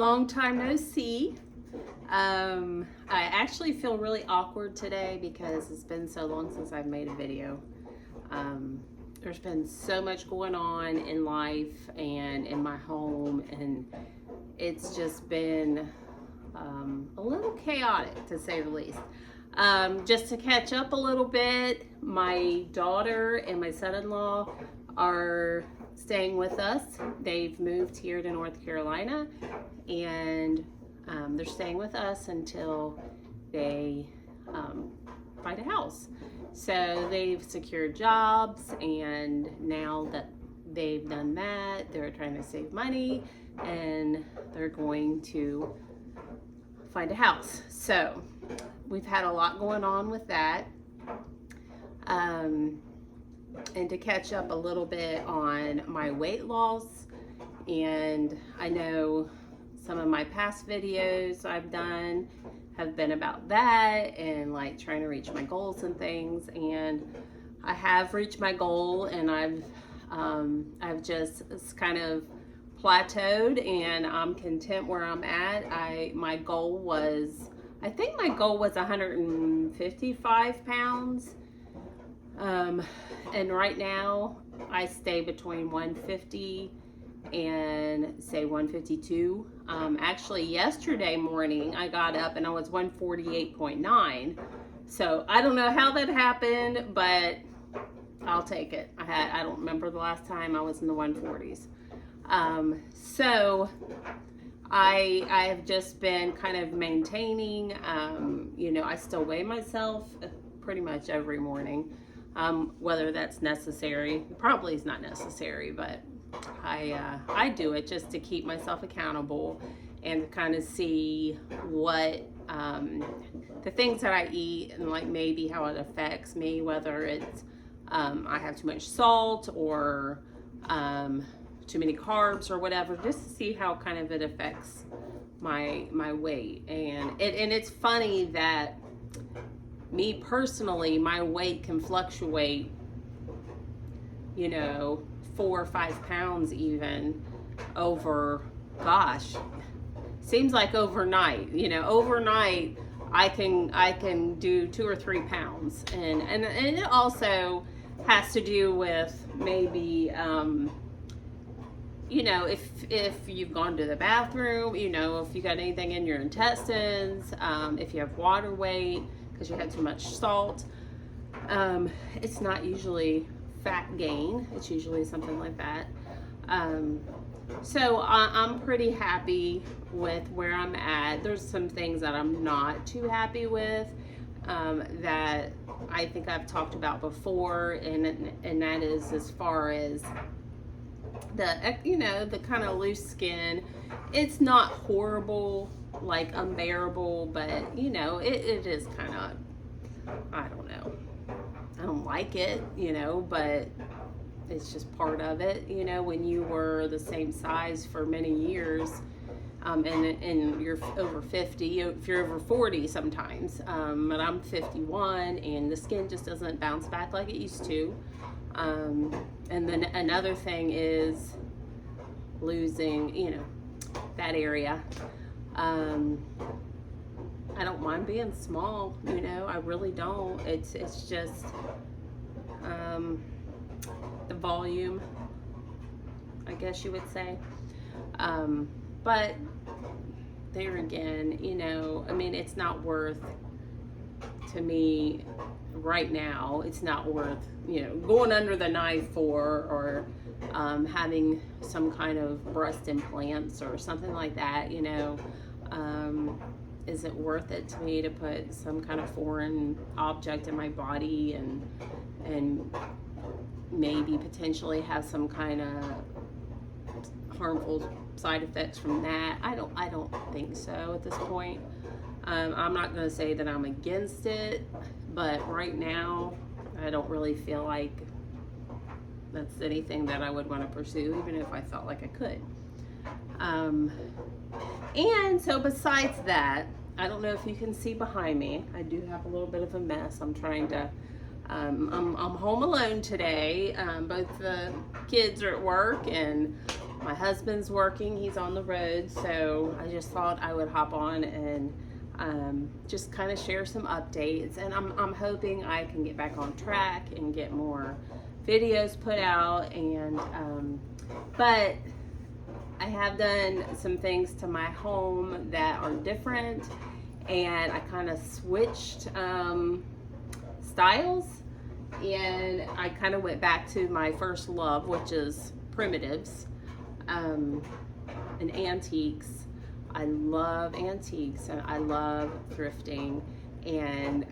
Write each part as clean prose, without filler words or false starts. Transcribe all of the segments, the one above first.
long time no see. I actually feel really awkward today because it's been so long since I've made a video. There's been so much going on in life and in my home, and it's just been a little chaotic, to say the least. Just to catch up a little bit, my daughter and my son-in-law are staying with us. They've moved here to North Carolina, and they're staying with us until they find a house. So they've secured jobs, and now that they've done that, they're trying to save money, and they're going to find a house. So we've had a lot going on with that. And to catch up a little bit on my weight loss, and I know some of my past videos I've done have been about that and like trying to reach my goals and things, and I have reached my goal, and I've just kind of plateaued, and I'm content where I'm at. My goal was 155 pounds. And right now I stay between 150 and say 152. Actually yesterday morning I got up and I was 148.9. So I don't know how that happened, but I'll take it. I don't remember the last time I was in the 140s. So I have just been kind of maintaining, I still weigh myself pretty much every morning. Whether that's necessary, probably is not necessary, but I do it just to keep myself accountable and to kind of see what the things that I eat and like maybe how it affects me, whether it's I have too much salt or too many carbs or whatever, just to see how kind of it affects my weight. And it's funny that me personally, my weight can fluctuate, 4 or 5 pounds even over, seems like overnight. Overnight I can do 2 or 3 pounds, and it also has to do with maybe if you've gone to the bathroom, if you got anything in your intestines, if you have water weight because you had too much salt. It's not usually fat gain, it's usually something like that. So I'm pretty happy with where I'm at. There's some things that I'm not too happy with, that I think I've talked about before, and that is as far as the kind of loose skin. It's not horrible, like unbearable, but it is kind of, I don't know, I don't like it, but it's just part of it. When you were the same size for many years, and you're over 50, if you're over 40 sometimes, but I'm 51, and the skin just doesn't bounce back like it used to. And then another thing is losing, that area. I don't mind being small, I really don't. It's just the volume, I guess you would say. But there again, it's not worth, to me right now, it's not worth, going under the knife for, or having some kind of breast implants or something like that. Is it worth it to me to put some kind of foreign object in my body and maybe potentially have some kind of harmful side effects from that? I don't think so at this point. I'm not going to say that I'm against it, but right now I don't really feel like that's anything that I would want to pursue, even if I felt like I could. And so besides that, I don't know if you can see behind me, I do have a little bit of a mess. I'm trying to, I'm home alone today. Both the kids are at work, and My husband's working, he's on the road, so I just thought I would hop on and just kind of share some updates. And I'm hoping I can get back on track and get more videos put out. And but I have done some things to my home that are different, and I kind of switched styles, and I kind of went back to my first love, which is primitives and antiques. I love antiques and I love thrifting, and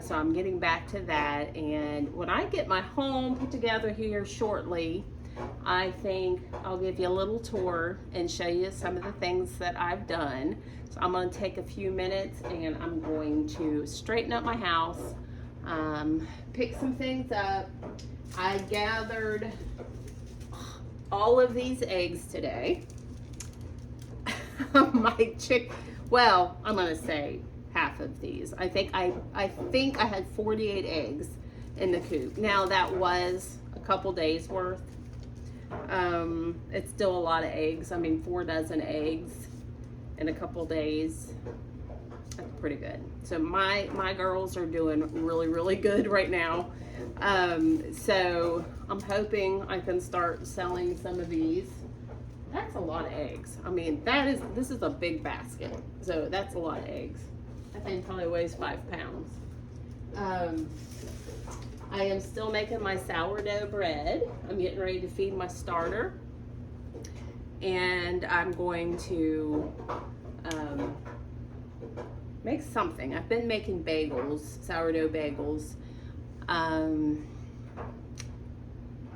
so I'm getting back to that. And when I get my home put together here shortly, I think I'll give you a little tour and show you some of the things that I've done. So I'm going to take a few minutes and I'm going to straighten up my house, pick some things up. I gathered all of these eggs today. Well, I'm gonna say half of these. I think I had 48 eggs in the coop. Now that was a couple days worth. It's still a lot of eggs. I mean, 4 dozen eggs in a couple days. That's pretty good. So my girls are doing really, really good right now. So I'm hoping I can start selling some of these. That's a lot of eggs. I mean, this is a big basket. So that's a lot of eggs. That thing probably weighs 5 pounds. I am still making my sourdough bread. I'm getting ready to feed my starter. And I'm going to make something. I've been making bagels, sourdough bagels. I'm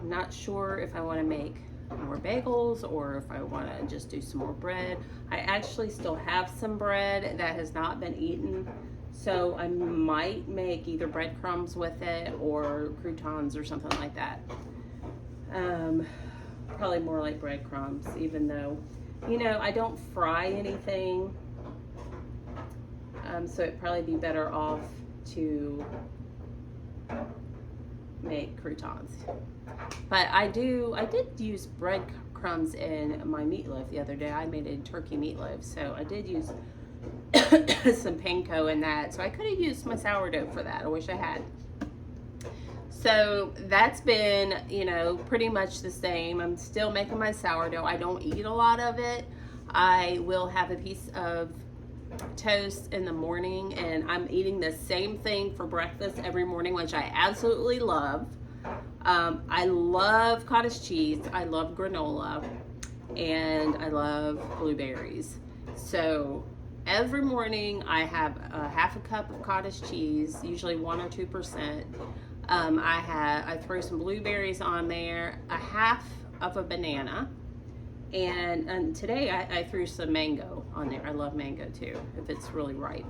not sure if I want to make more bagels or if I want to just do some more bread. I actually still have some bread that has not been eaten, so I might make either breadcrumbs with it or croutons or something like that. Probably more like breadcrumbs, even though, you know, I don't fry anything, so it'd probably be better off to make croutons. But I did use breadcrumbs in my meatloaf the other day. I made a turkey meatloaf, so I did use some panko in that. So I could have used my sourdough for that. I wish I had. So that's been, you know, pretty much the same. I'm still making my sourdough. I don't eat a lot of it. I will have a piece of toast in the morning, and I'm eating the same thing for breakfast every morning, which I absolutely love. I love cottage cheese, I love granola, and I love blueberries. So every morning I have a half a cup of cottage cheese, usually 1 or 2%. I throw some blueberries on there, a half of a banana, and today I threw some mango on there. I love mango too, if it's really ripe.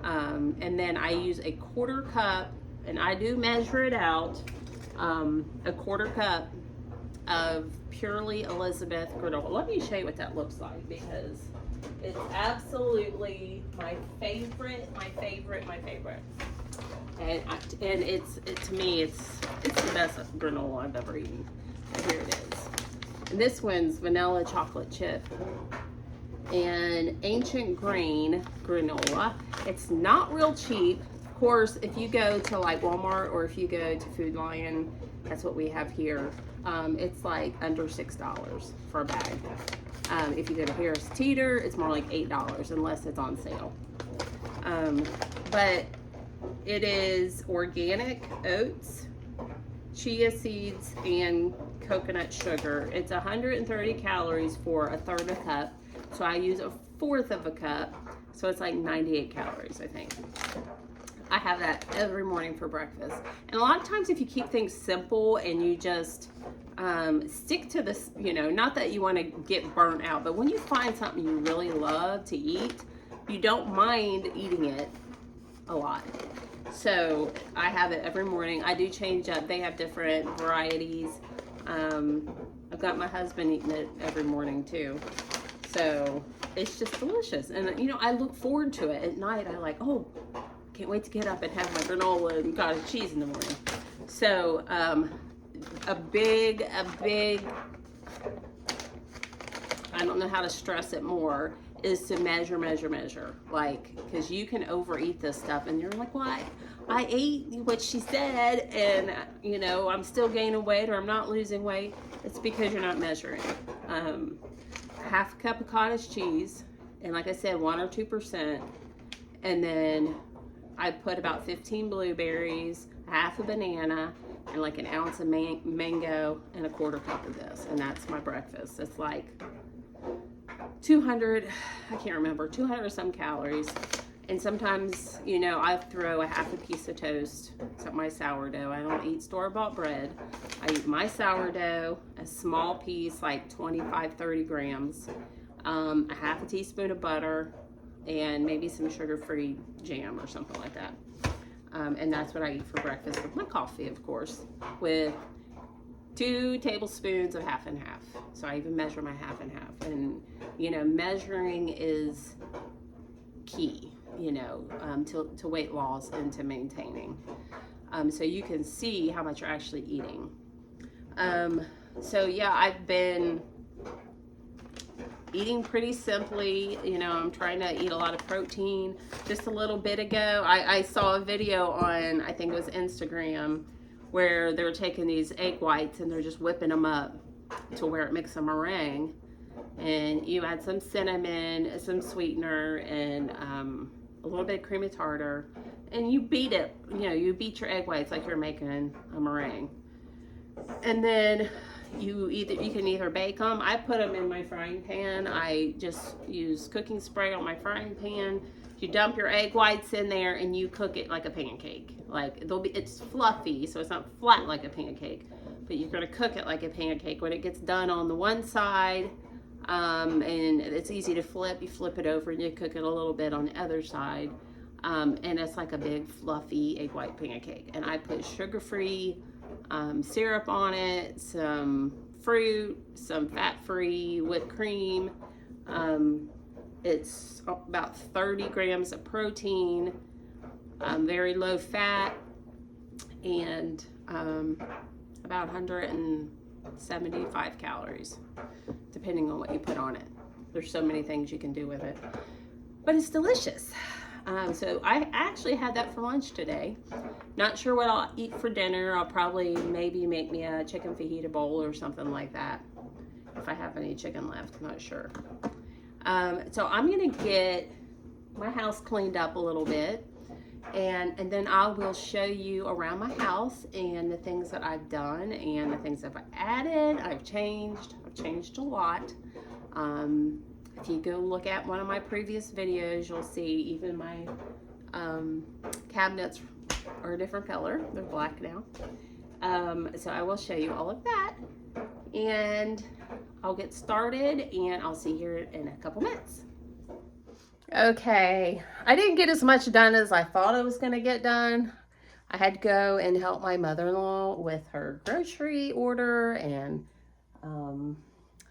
And then I use a 1/4 cup, and I do measure it out, a 1/4 cup of Purely Elizabeth granola. Let me show you what that looks like, because it's absolutely my favorite. And to me, it's the best granola I've ever eaten. So here it is. And this one's vanilla chocolate chip and ancient grain granola. It's not real cheap. Of course, if you go to like Walmart or if you go to Food Lion, that's what we have here. It's like under $6 for a bag. If you go to Harris Teeter, it's more like $8 unless it's on sale. But it is organic oats, chia seeds, and coconut sugar. It's 130 calories for 1/3 a cup. So I use 1/4 of a cup. So it's like 98 calories, I think. I have that every morning for breakfast. And a lot of times if you keep things simple and you just stick to this, you know, not that you want to get burnt out, but when you find something you really love to eat, you don't mind eating it a lot. So I have it every morning. I do change up. They have different varieties. I've got my husband eating it every morning too. So it's just delicious. And you know, I look forward to it at night. I like, oh, can't wait to get up and have my granola and cottage cheese in the morning. So a big I don't know how to stress it more, is to measure, measure, measure. Like, because you can overeat this stuff and you're like, well, I ate what she said and, you know, I'm still gaining weight or I'm not losing weight. It's because you're not measuring. Half a cup of cottage cheese, and like I said, 1 or 2%. And then I put about 15 blueberries, half a banana, and like an ounce of mango, and a 1/4 cup of this. And that's my breakfast. It's like 200, I can't remember, 200 some calories. And sometimes, you know, I throw a half a piece of toast, except my sourdough. I don't eat store-bought bread. I eat my sourdough, a small piece, like 25, 30 grams, a half a teaspoon of butter, and maybe some sugar-free jam or something like that. And that's what I eat for breakfast with my coffee, of course, with 2 tablespoons of half and half. So I even measure my half and half. And, you know, measuring is key, you know, to weight loss and to maintaining. So you can see how much you're actually eating. So yeah, I've been eating pretty simply. You know, I'm trying to eat a lot of protein. Just a little bit ago, I saw a video on, I think it was Instagram, where they're taking these egg whites and they're just whipping them up to where it makes a meringue. And you add some cinnamon, some sweetener, and a little bit of cream of tartar, and you beat it. You know, you beat your egg whites like you're making a meringue. And then you can either bake them. I put them in my frying pan. I just use cooking spray on my frying pan. You dump your egg whites in there and you cook it like a pancake. Like it's fluffy, so it's not flat like a pancake, but you're gonna cook it like a pancake. When it gets done on the one side, and it's easy to flip, you flip it over and you cook it a little bit on the other side, and it's like a big fluffy egg white pancake. And I put sugar-free syrup on it, some fruit, some fat-free whipped cream. It's about 30 grams of protein, very low fat, and about 175 calories, depending on what you put on it. There's so many things you can do with it, but it's delicious. So I actually had that for lunch today. Not sure what I'll eat for dinner. I'll probably maybe make me a chicken fajita bowl or something like that, if I have any chicken left. I'm not sure. So I'm gonna get my house cleaned up a little bit, and then I will show you around my house and the things that I've done and the things that I've added. I've changed a lot. If you go look at one of my previous videos, you'll see even my cabinets are a different color. They're black now. So I will show you all of that, and I'll get started, and I'll see you here in a couple minutes. Okay, I didn't get as much done as I thought I was going to get done. I had to go and help my mother-in-law with her grocery order, and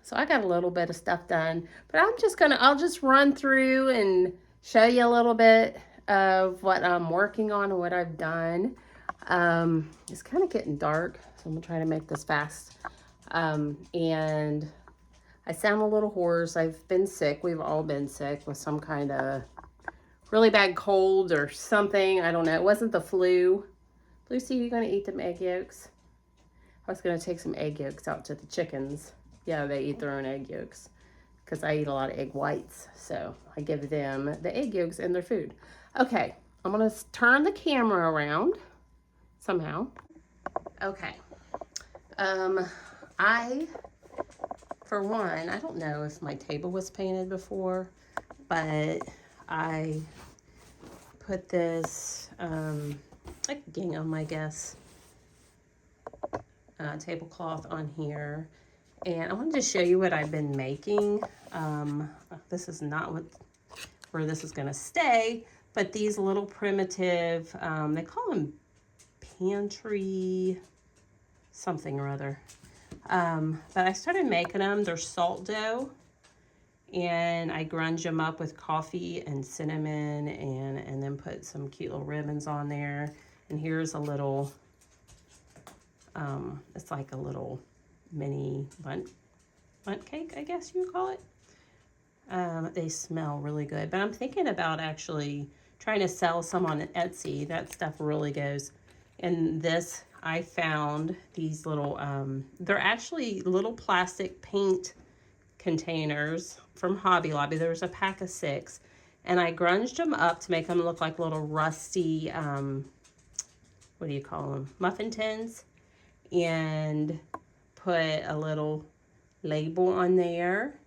so I got a little bit of stuff done, but I'll just run through and show you a little bit of what I'm working on and what I've done. It's kind of getting dark, so I'm gonna try to make this fast. And I sound a little hoarse. I've been sick. We've all been sick with some kind of really bad cold or something. I don't know. It wasn't the flu. Lucy, are you gonna eat them egg yolks? I was gonna take some egg yolks out to the chickens. Yeah, they eat their own egg yolks because I eat a lot of egg whites. So I give them the egg yolks in their food. Okay, I'm going to turn the camera around somehow. Okay. For one, I don't know if my table was painted before, but I put this, like gingham, I guess, tablecloth on here. And I wanted to show you what I've been making. This is not where this is going to stay, but these little primitive, they call them pantry something or other. But I started making them. They're salt dough, and I grunge them up with coffee and cinnamon, and then put some cute little ribbons on there. And here's a little, it's like a little mini bundt cake, I guess you would call it. They smell really good, but I'm thinking about actually trying to sell some on Etsy. That stuff really goes. And this, I found these little, they're actually little plastic paint containers from Hobby Lobby. There was a pack of 6, and I grunged them up to make them look like little rusty, what do you call them? Muffin tins, and put a little label on there.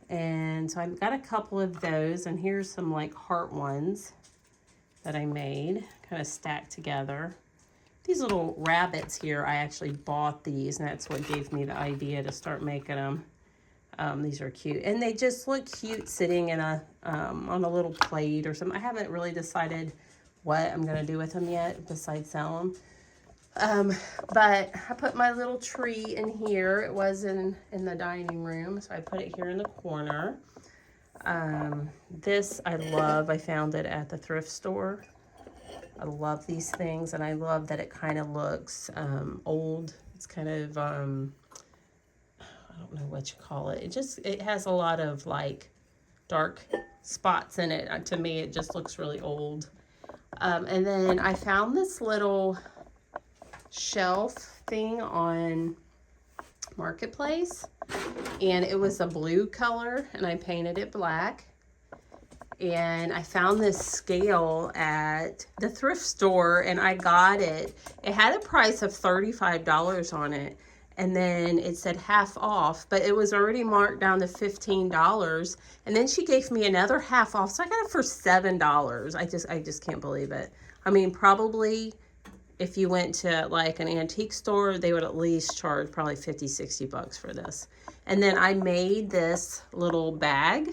And so I've got a couple of those, and here's some like heart ones that I made, kind of stacked together. These little rabbits here, I actually bought these, and that's what gave me the idea to start making them. These are cute, and they just look cute sitting in a on a little plate or something. I haven't really decided what I'm gonna do with them yet, besides sell them. But I put my little tree in here. It was in the dining room, so I put it here in the corner. This I love. I found it at the thrift store. I love these things, and I love that it kind of looks old. It's kind of I don't know what you call it. It has a lot of like dark spots in it. To me, it just looks really old. And then I found this little shelf thing on Marketplace, and it was a blue color, and I painted it black. And I found this scale at the thrift store, and I got it. It had a price of $35 on it, and then it said half off, but it was already marked down to $15. And then she gave me another half off, so I got it for $7. I just can't believe it. I mean, probably if you went to like an antique store, they would at least charge probably 50, 60 bucks for this. And then I made this little bag.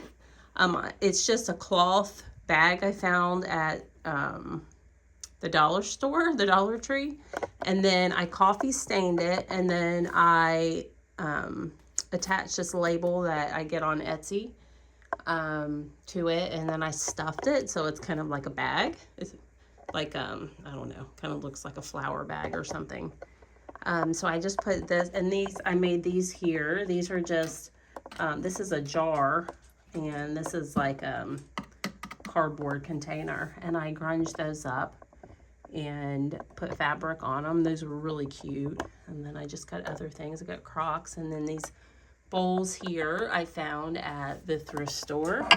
It's just a cloth bag I found at the dollar store, the Dollar Tree. And then I coffee stained it, and then I attached this label that I get on Etsy to it, and then I stuffed it so it's kind of like a bag. It's like, I don't know, kind of looks like a flower bag or something. So I just put this, and these, I made these here. These are just, this is a jar, and this is like a cardboard container, and I grunged those up and put fabric on them. Those were really cute. And then I just got other things. I got Crocs, and then these bowls here I found at the thrift store.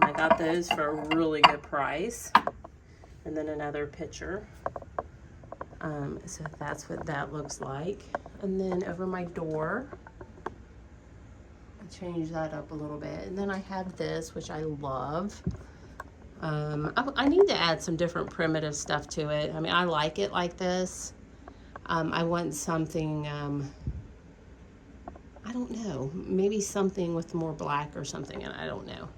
And I got those for a really good price. And then another picture. So that's what that looks like. And then over my door, I changed that up a little bit. And then I have this, which I love. I need to add some different primitive stuff to it. I mean, I like it like this. I want something, I don't know, maybe something with more black or something, and I don't know.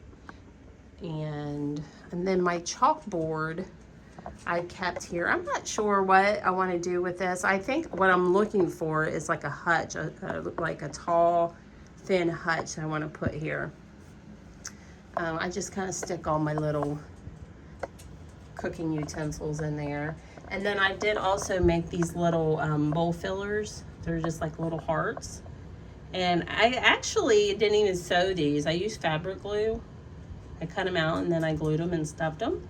And then my chalkboard I kept here. I'm not sure what I want to do with this. I think what I'm looking for is like a hutch, like a tall, thin hutch I want to put here. I just kind of stick all my little cooking utensils in there. And then I did also make these little bowl fillers. They're just like little hearts. And I actually didn't even sew these. I used fabric glue. I cut them out, and then I glued them and stuffed them.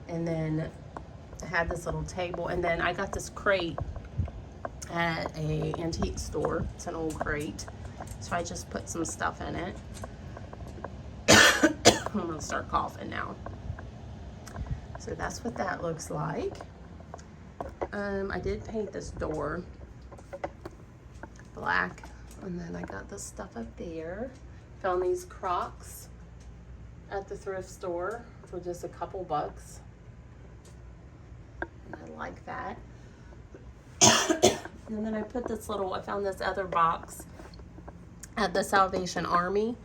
And then I had this little table, and then I got this crate at a antique store. It's an old crate. So I just put some stuff in it. I'm gonna start coughing now. So that's what that looks like. I did paint this door black, and then I got this stuff up there. Found these Crocs at the thrift store for just a couple bucks. And I like that. And then I put this little, I found this other box at the Salvation Army,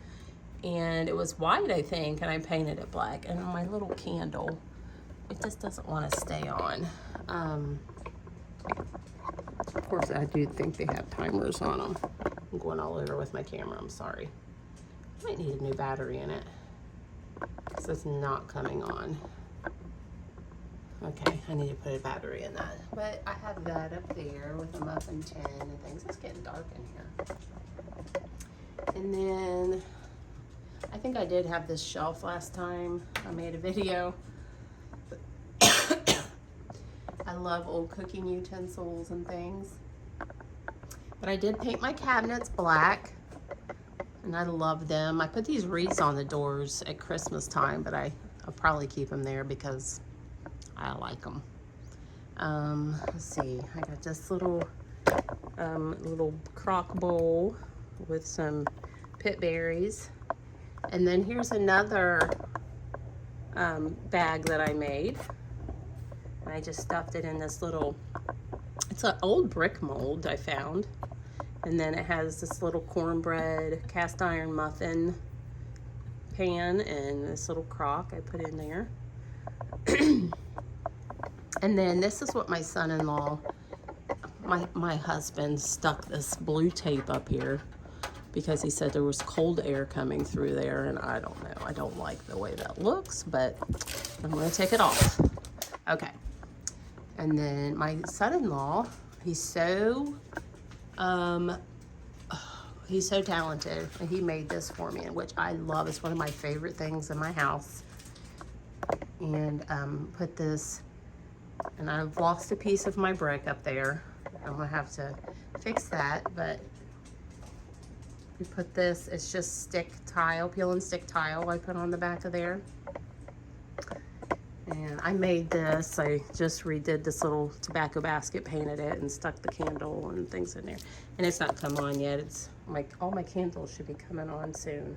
and it was white, I think, and I painted it black. And my little candle, it just doesn't want to stay on. Of course, I do think they have timers on them. I'm going all over with my camera, I'm sorry. Might need a new battery in it, because it's not coming on. Okay, I need to put a battery in that. But I have that up there with a muffin tin and things. It's getting dark in here. And then I think I did have this shelf last time I made a video. I love old cooking utensils and things. But I did paint my cabinets black, and I love them. I put these wreaths on the doors at Christmas time, but I'll probably keep them there because I like them. Let's see, I got this little crock bowl with some pit berries. And then here's another bag that I made. And I just stuffed it in this little, it's an old brick mold I found. And then it has this little cornbread cast iron muffin pan and this little crock I put in there. And then this is what my son-in-law, my husband stuck this blue tape up here because he said there was cold air coming through there, and I don't know. I don't like the way that looks, but I'm gonna take it off. Okay. And then my son-in-law, he's so talented, and he made this for me, which I love. It's one of my favorite things in my house. And put this, and I've lost a piece of my brick up there. I'm gonna have to fix that, but we put this, it's just stick tile, peel and stick tile I put on the back of there. And I made this, I just redid this little tobacco basket, painted it, and stuck the candle and things in there. And it's not come on yet. It's all my candles should be coming on soon.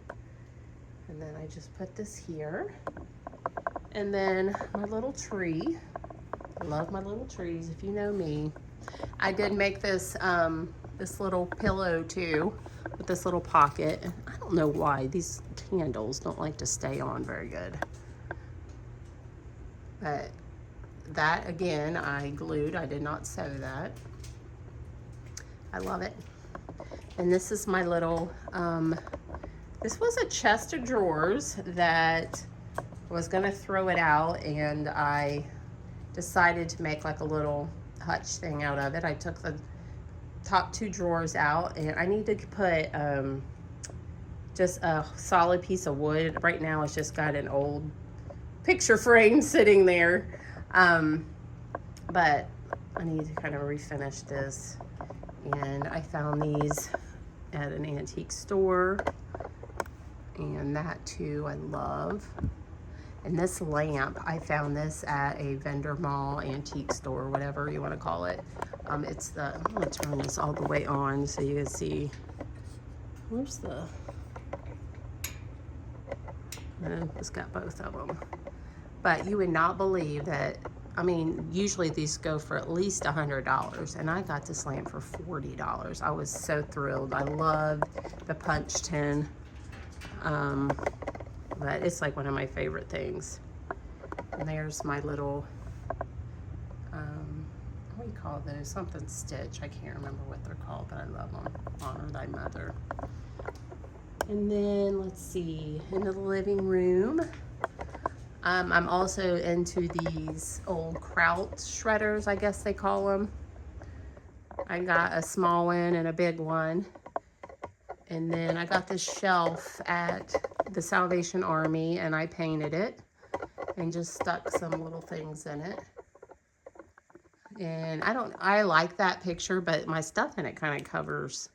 And then I just put this here. And then my little tree. I love my little trees, if you know me. I did make this this little pillow too, with this little pocket. And I don't know why these candles don't like to stay on very good. But that, again, I glued. I did not sew that. I love it. And this is my little, this was a chest of drawers that I was going to throw it out, and I decided to make like a little hutch thing out of it. I took the top two drawers out, and I need to put just a solid piece of wood. Right now it's just got an old picture frame sitting there, but I need to kind of refinish this. And I found these at an antique store, and that too I love. And this lamp, I found this at a vendor mall, antique store, whatever you want to call it. It's the, I'm going to turn this all the way on so you can see. Where's the, it's got both of them. But you would not believe that, I mean, usually these go for at least $100, and I got this lamp for $40. I was so thrilled. I love the punch tin, but it's like one of my favorite things. And there's my little, what do you call those? Something stitch. I can't remember what they're called, but I love them. Honor thy mother. And then, let's see, in the living room, I'm also into these old kraut shredders, I guess they call them. I got a small one and a big one. And then I got this shelf at the Salvation Army, and I painted it and just stuck some little things in it. And I like that picture, but my stuff in it kind of covers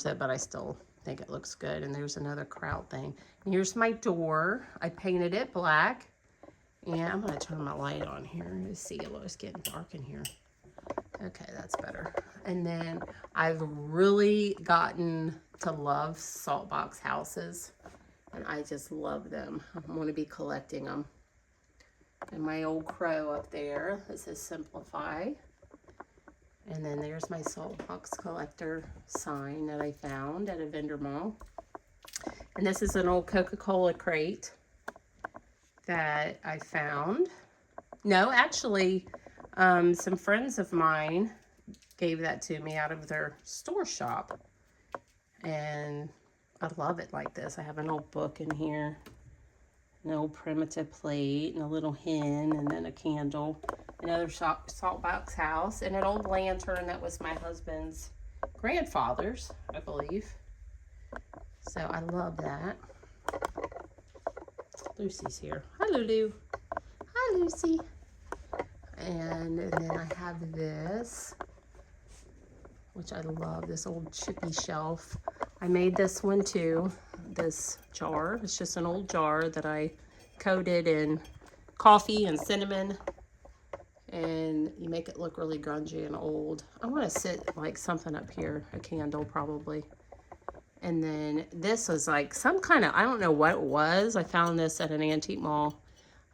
it, but I still think it looks good. And there's another kraut thing. And here's my door. I painted it black. And I'm going to turn my light on here to see. It's getting dark in here. Okay, that's better. And then I've really gotten to love salt box houses, and I just love them. I'm going to be collecting them. And my old crow up there, this is Simplify. And then there's my salt box collector sign that I found at a vendor mall. And this is an old Coca-Cola crate that I found. No, actually, some friends of mine gave that to me out of their store shop. And I love it like this. I have an old book in here. an old primitive plate and a little hen and then a candle. Another salt box house and an old lantern that was my husband's grandfather's, I believe. So I love that. Lucy's here. Hi, Lulu. Hi, Lucy. And then I have this, which I love, this old chippy shelf. I made this one too, this jar. It's just an old jar that I coated in coffee and cinnamon. And you make it look really grungy and old. I want to sit like something up here, a candle probably. And then this was like some kind of, I don't know what it was. I found this at an antique mall.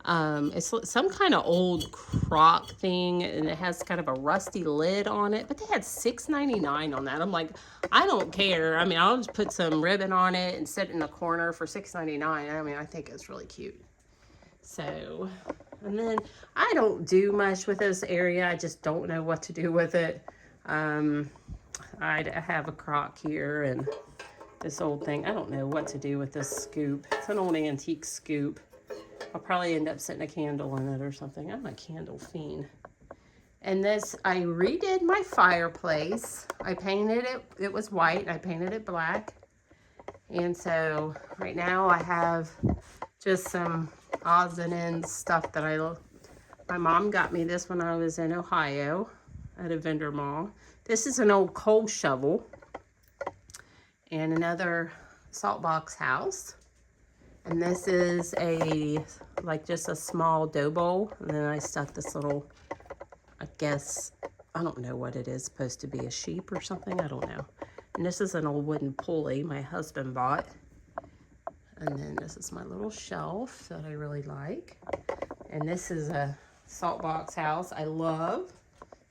It's some kind of old crock thing, and it has kind of a rusty lid on it, but they had $6.99 on that. I'm like, I don't care. I mean, I'll just put some ribbon on it and sit in the corner for $6.99. I mean, I think it's really cute. So, and then I don't do much with this area. I just don't know what to do with it. I have a crock here and this old thing. I don't know what to do with this scoop. It's an old antique scoop. I'll probably end up setting a candle in it or something. I'm a candle fiend. And this, I redid my fireplace. I painted it, it was white. I painted it black. And so right now I have just some odds and ends stuff that my mom got me this when I was in Ohio at a vendor mall. This is an old coal shovel and another salt box house. And this is like just a small dough bowl. And then I stuck this little, I guess, I don't know what it is, supposed to be a sheep or something. I don't know. And this is an old wooden pulley my husband bought. And then this is my little shelf that I really like. And this is a salt box house I love.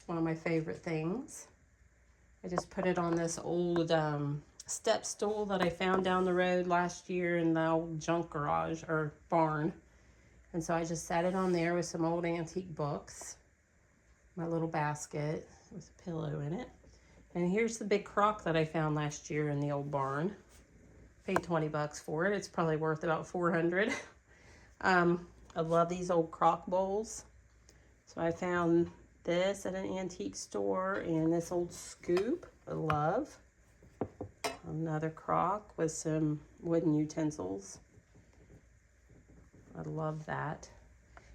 One of my favorite things. I just put it on this old step stool that I found down the road last year in the old junk garage or barn. And so I just sat it on there with some old antique books. My little basket with a pillow in it. And here's the big crock that I found last year in the old barn. Paid 20 bucks for it. It's probably worth about 400. I love these old crock bowls. So I found this at an antique store and this old scoop I love. Another crock with some wooden utensils. I love that.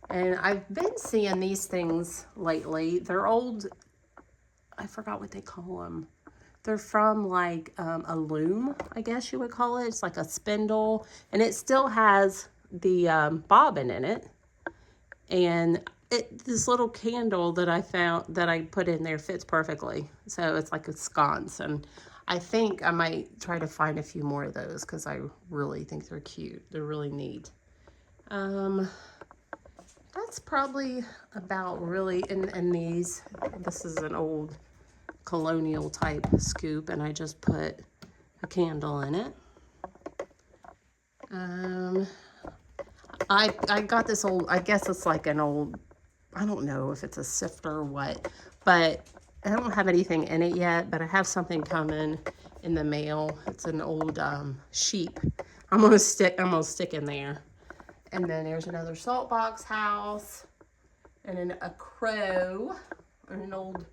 And I've been seeing these things lately. They're old, I forgot what they call them. They're from like a loom, I guess you would call it. It's like a spindle. And it still has the bobbin in it. And this little candle that I found, that I put in there fits perfectly. So it's like a sconce. And I think I might try to find a few more of those because I really think they're cute. They're really neat. That's probably about really, and these, this is an old colonial type scoop and I just put a candle in it. I got this old, I guess it's like an old, I don't know if it's a sifter or what, but I don't have anything in it yet, but I have something coming in the mail. It's an old sheep. I'm gonna stick in there. And then there's another salt box house and then a crow and an old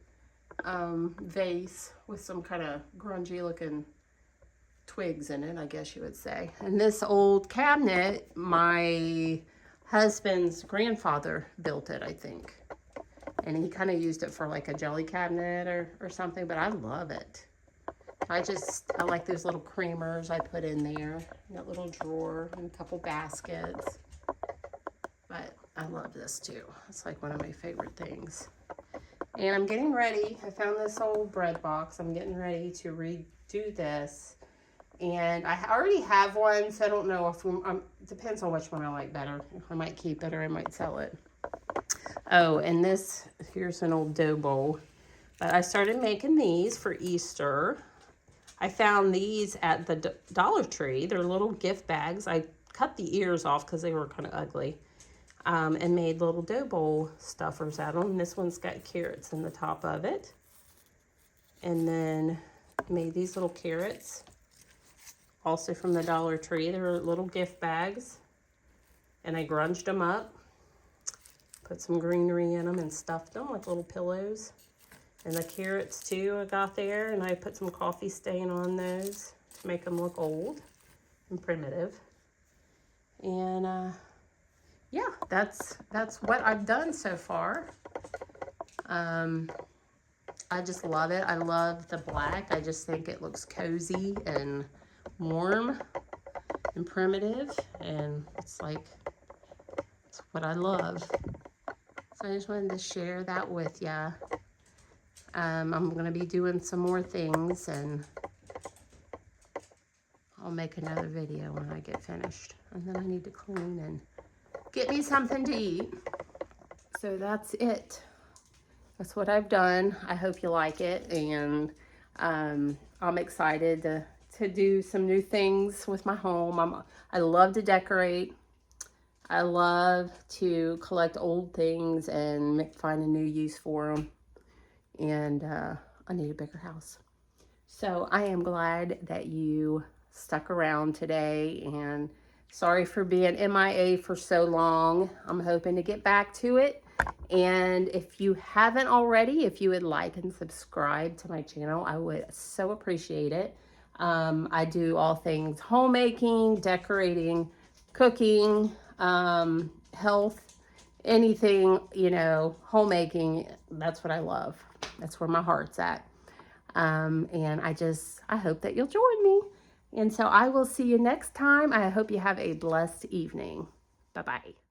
vase with some kind of grungy looking twigs in it, I guess you would say. And this old cabinet, my husband's grandfather built it, I think. And he kind of used it for like a jelly cabinet or something, but I love it. I like those little creamers I put in there, that little drawer and a couple baskets. But I love this too. It's like one of my favorite things. And I'm getting ready. I found this old bread box. I'm getting ready to redo this. And I already have one, so I don't know if depends on which one I like better. I might keep it or I might sell it. Oh, and here's an old dough bowl. But I started making these for Easter. I found these at the Dollar Tree. They're little gift bags. I cut the ears off because they were kind of ugly. And made little dough bowl stuffers out of them. This one's got carrots in the top of it. And then made these little carrots. Also from the Dollar Tree. They're little gift bags. and I grunged them up. Put some greenery in them and stuffed them like little pillows. And the carrots too I got there, and I put some coffee stain on those to make them look old and primitive. And yeah, that's what I've done so far. I just love it. I love the black. I just think it looks cozy and warm and primitive, and it's like, it's what I love. So I just wanted to share that with ya. I'm gonna be doing some more things, and I'll make another video when I get finished. And then I need to clean and get me something to eat. So that's it. That's what I've done. I hope you like it, and I'm excited to do some new things with my home. I love to decorate. I love to collect old things and find a new use for them. And I need a bigger house. So I am glad that you stuck around today, and sorry for being MIA for so long. I'm hoping to get back to it. And if you haven't already, if you would like and subscribe to my channel, I would so appreciate it. I do all things homemaking, decorating, cooking, health, anything, you know, homemaking. That's what I love. That's where my heart's at. And I hope that you'll join me. And so I will see you next time. I hope you have a blessed evening. Bye-bye.